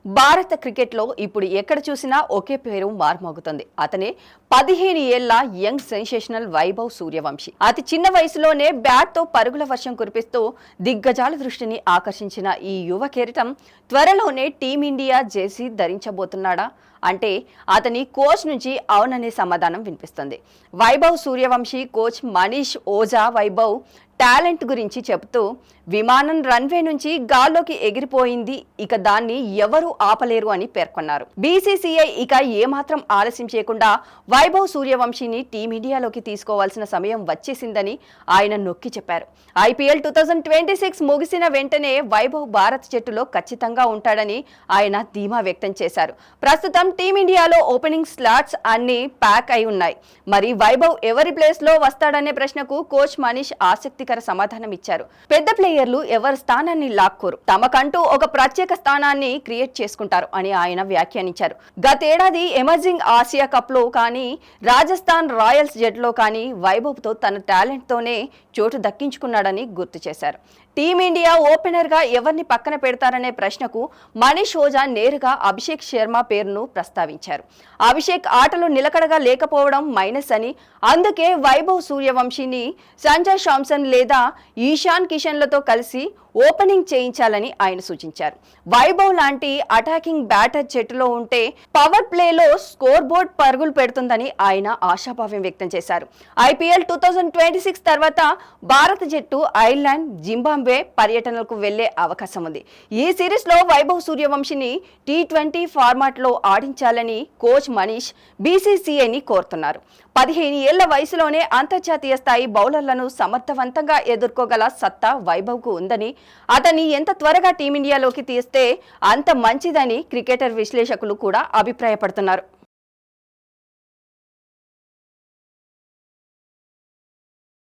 భారత క్రికెట్లో ఇప్పుడు ఎక్కడ చూసినా ఒకే పేరు మార్మోగుతుంది. అతనే 15 ఏళ్ల యంగ్ సెన్సేషనల్ వైభవ్ సూర్యవంశీ. అతి చిన్న వయసులోనే బ్యాట్తో పరుగుల వర్షం కురిపిస్తూ దిగ్గజాల దృష్టిని ఆకర్షించిన ఈ యువ కెరటం త్వరలోనే టీమిండియా జెర్సీ ధరించబోతున్నాడా అంటే అతని కోచ్ నుంచి అవుననే సమాధానం వినిపిస్తుంది. వైభవ్ సూర్యవంశీ కోచ్ మనీష్ ఓజా వైభవ్ టాలెంట్ గురించి చెబుతూ విమానం రన్వే నుంచి గాల్లోకి ఎగిరిపోయింది, ఇక దాన్ని ఎవరూ ఆపలేరు అని పేర్కొన్నారు. బీసీసీఐ ఇక ఏమాత్రం ఆలస్యం చేయకుండా వైభవ్ సూర్యవంశీని టీమిండియాలోకి తీసుకోవాల్సిన సమయం వచ్చేసిందని ఆయన నొక్కి చెప్పారు. ఐపీఎల్ 2026 ముగిసిన వెంటనే వైభవ్ భారత్ జట్టులో ఖచ్చితంగా ఉంటాడని ఆయన ధీమా వ్యక్తం చేశారు. ప్రస్తుతం టీమిండియాలో ఓపెనింగ్ స్లాట్స్ అన్ని ప్యాక్ అయి ఉన్నాయి. మరి వైభవ్ ఎవరి ప్లేస్ లో వస్తాడనే ప్రశ్నకు కోచ్ మనీష్ ఆసక్తికర సమాధానం ఇచ్చారు. పెద్ద ప్లేయర్లు ఎవరి స్థానాన్ని లాక్కోరు, తమకంటూ ఒక ప్రత్యేక స్థానాన్ని క్రియేట్ చేసుకుంటారు అని ఆయన వ్యాఖ్యానించారు. గతేడాది ఎమర్జింగ్ ఆసియా కప్ లో కానీ రాజస్థాన్ రాయల్స్ జట్టులో కానీ వైభవ్ తో తన టాలెంట్ తోనే చోటు దక్కించుకున్నాడని గుర్తు చేశారు. టీమిండియా ఓపెనర్ గా ఎవరిని పక్కన పెడతారనే ప్రశ్నకు మనీష్ ఓజా నేరుగా అభిషేక్ శర్మ పేరును ప్రస్తావించారు. అభిషేక్ ఆటలో నిలకడగా లేకపోవడం మైనస్ అని, అందుకే వైభవ్ సూర్యవంశీని సంజయ్ శాంసన్ లేదా ఈశాన్ కిషన్లతో కలిసి ఓపెనింగ్ చేయించాలని ఆయన సూచించారు. వైభవ్ లాంటి అటాకింగ్ బ్యాటర్ జట్టులో ఉంటే పవర్ ప్లేలో స్కోర్ బోర్డ్ పరుగులు పెడుతుందని ఆయన ఆశాభావం వ్యక్తం చేశారు. ఐపీఎల్ 2026 తర్వాత భారత జట్టు ఐర్లాండ్, జింబాబ్వే పర్యటనలకు వెళ్లే అవకాశం ఉంది. ఈ సిరీస్ లో వైభవ్ సూర్యవంశీని T20 ఫార్మాట్ లో ఆడించాలని కోచ్ మనీష్ బీసీసీఐని కోరుతున్నారు. 15 ఏళ్ల వయసులోనే అంతర్జాతీయ స్థాయి బౌలర్లను సమర్థవంతంగా ఎదుర్కోగల సత్తా వైభవ్ కు ఉందని, అతన్ని ఎంత త్వరగా టీమిండియాలోకి తీస్తే అంత మంచిదని క్రికెటర్ విశ్లేషకులు కూడా అభిప్రాయపడుతున్నారు.